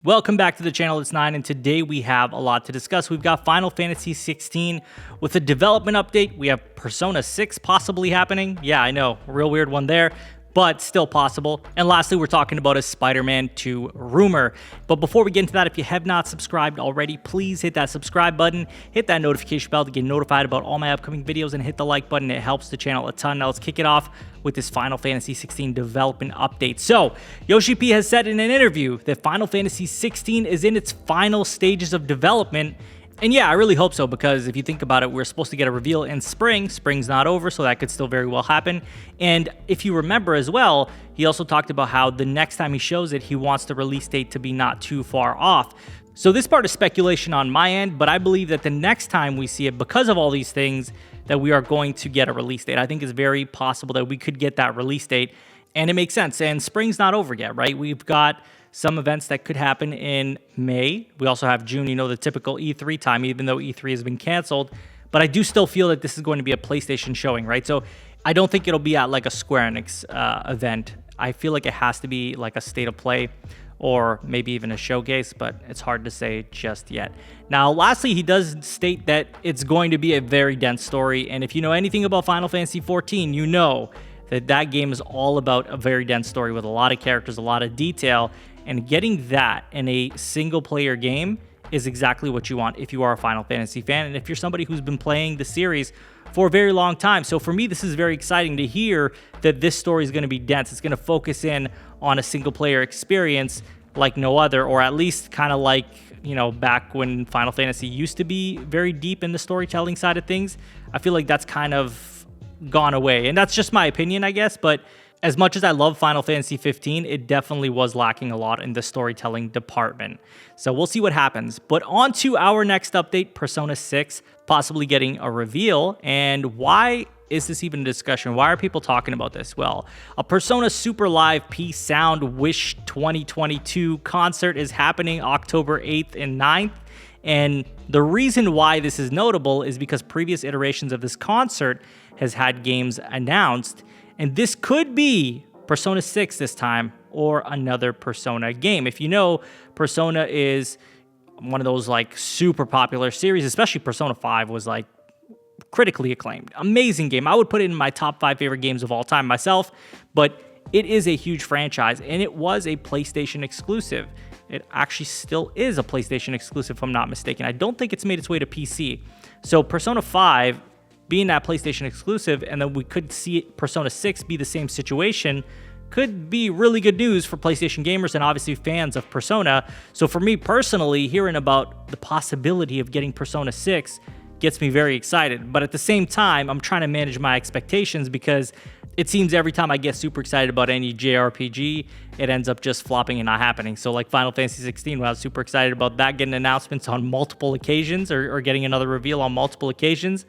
Welcome back to the channel. It's 9, and today we have a lot to discuss. We've got Final Fantasy XVI with a development update. We have Persona 6 possibly happening. Yeah, I know, a real weird one there, but still possible. And lastly, we're talking about a Spider-Man 2 rumor. But before we get into that, if you have not subscribed already, please hit that subscribe button, hit that notification bell to get notified about all my upcoming videos, and hit the like button. It helps the channel a ton. Now let's kick it off with this Final Fantasy XVI development update. So, Yoshi P has said in an interview that Final Fantasy XVI is in its final stages of development. And yeah, I really hope so, because if you think about it, we're supposed to get a reveal in spring. Spring's not over, so that could still very well happen. And if you remember as well, he also talked about how the next time he shows it, he wants the release date to be not too far off. So this part is speculation on my end, but I believe that the next time we see it, because of all these things, that we are going to get a release date. I think it's very possible that we could get that release date, and it makes sense. And spring's not over yet, right? We've got some events that could happen in May. We also have June, you know, the typical E3 time, even though E3 has been canceled. But I do still feel that this is going to be a PlayStation showing, right? So I don't think it'll be at like a Square Enix event. I feel like it has to be like a state of play or maybe even a showcase, but it's hard to say just yet. Now, lastly, he does state that it's going to be a very dense story. And if you know anything about Final Fantasy XIV, you know that that game is all about a very dense story with a lot of characters, a lot of detail. And getting that in a single-player game is exactly what you want if you are a Final Fantasy fan and if you're somebody who's been playing the series for a very long time. So for me, this is very exciting to hear that this story is going to be dense. It's going to focus in on a single-player experience like no other, or at least kind of like, you know, back when Final Fantasy used to be very deep in the storytelling side of things. I feel like that's kind of gone away. And that's just my opinion, I guess, but as much as I love Final Fantasy 15, it definitely was lacking a lot in the storytelling department. So we'll see what happens. But on to our next update, Persona 6, possibly getting a reveal. And why is this even a discussion? Why are people talking about this? Well, a Persona Super Live Peace Sound Wish 2022 concert is happening October 8th and 9th. And the reason why this is notable is because previous iterations of this concert has had games announced. And this could be Persona 6 this time, or another Persona game. If you know, Persona is one of those like super popular series, especially Persona 5 was like critically acclaimed. Amazing game. I would put it in my top 5 favorite games of all time myself, but it is a huge franchise, and it was a PlayStation exclusive. It actually still is a PlayStation exclusive, if I'm not mistaken. I don't think it's made its way to PC. So Persona 5 being that PlayStation exclusive, and then we could see Persona 6 be the same situation, could be really good news for PlayStation gamers and obviously fans of Persona. So for me personally, hearing about the possibility of getting Persona 6 gets me very excited. But at the same time, I'm trying to manage my expectations, because it seems every time I get super excited about any JRPG, it ends up just flopping and not happening. So like Final Fantasy 16, when I was super excited about that, getting announcements on multiple occasions, or getting another reveal on multiple occasions,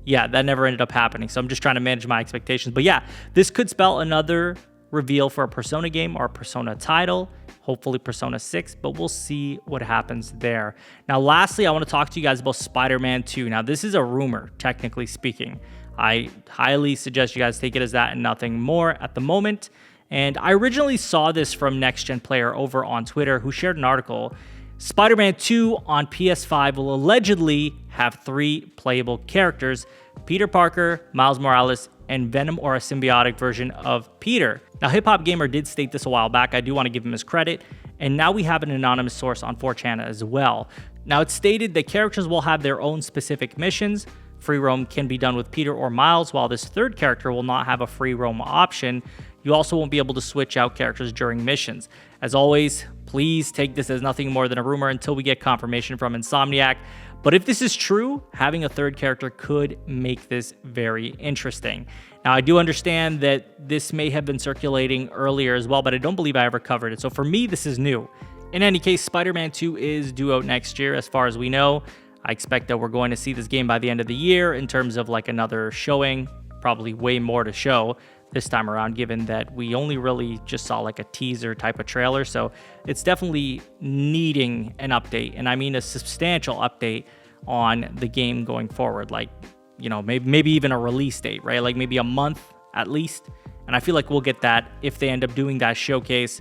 yeah, that never ended up happening. So I'm just trying to manage my expectations. But yeah, this could spell another reveal for a Persona game or a Persona title, hopefully Persona 6, but we'll see what happens there. Now, lastly, I want to talk to you guys about Spider-Man 2. Now, this is a rumor, technically speaking. I highly suggest you guys take it as that and nothing more at the moment. And I originally saw this from Next Gen Player over on Twitter, who shared an article. Spider-Man 2 on PS5 will allegedly have 3 playable characters: Peter Parker, Miles Morales, and Venom, or a symbiotic version of Peter. Now, Hip Hop Gamer did state this a while back. I do want to give him his credit. And now we have an anonymous source on 4chan as well. Now, it's stated that characters will have their own specific missions. Free roam can be done with Peter or Miles, while this third character will not have a free roam option. You also won't be able to switch out characters during missions. As always, please take this as nothing more than a rumor until we get confirmation from Insomniac. But if this is true, having a third character could make this very interesting. Now, I do understand that this may have been circulating earlier as well, but I don't believe I ever covered it. So for me, this is new. In any case, Spider-Man 2 is due out next year, as far as we know. I expect that we're going to see this game by the end of the year in terms of like another showing, probably way more to show this time around, given that we only really just saw like a teaser type of trailer. So it's definitely needing an update, and I mean a substantial update on the game going forward. Like, you know, maybe even a release date, right? Like maybe a month at least. And I feel like we'll get that if they end up doing that showcase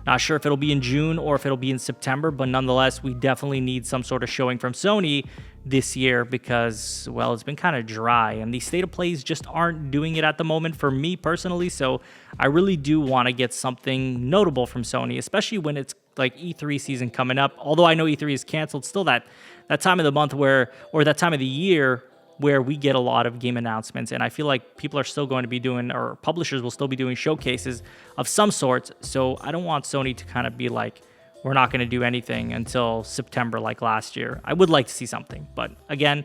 Not sure if it'll be in June or if it'll be in September, but nonetheless, we definitely need some sort of showing from Sony this year because, well, it's been kind of dry and these state of plays just aren't doing it at the moment for me personally. So I really do want to get something notable from Sony, especially when it's like E3 season coming up. Although I know E3 is canceled, still that time of the month or that time of the year where we get a lot of game announcements. And I feel like people are still going to be doing, or publishers will still be doing showcases of some sorts. So I don't want Sony to kind of be like, we're not going to do anything until September like last year. I would like to see something. But again,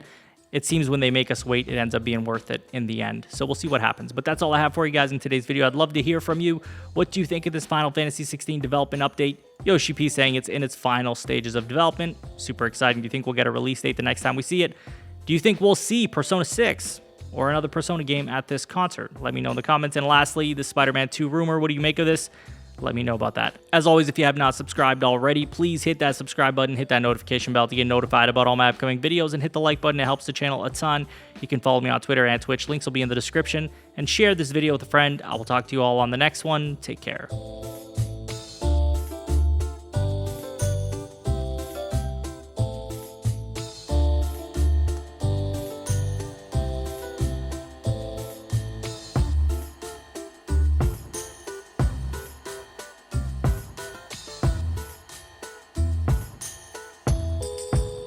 it seems when they make us wait, it ends up being worth it in the end. So we'll see what happens. But that's all I have for you guys in today's video. I'd love to hear from you. What do you think of this Final Fantasy 16 development update? Yoshi P saying it's in its final stages of development. Super exciting. Do you think we'll get a release date the next time we see it? Do you think we'll see Persona 6 or another Persona game at this concert? Let me know in the comments. And lastly, the Spider-Man 2 rumor. What do you make of this? Let me know about that. As always, if you have not subscribed already, please hit that subscribe button, hit that notification bell to get notified about all my upcoming videos, and hit the like button. It helps the channel a ton. You can follow me on Twitter and Twitch. Links will be in the description. And share this video with a friend. I will talk to you all on the next one. Take care.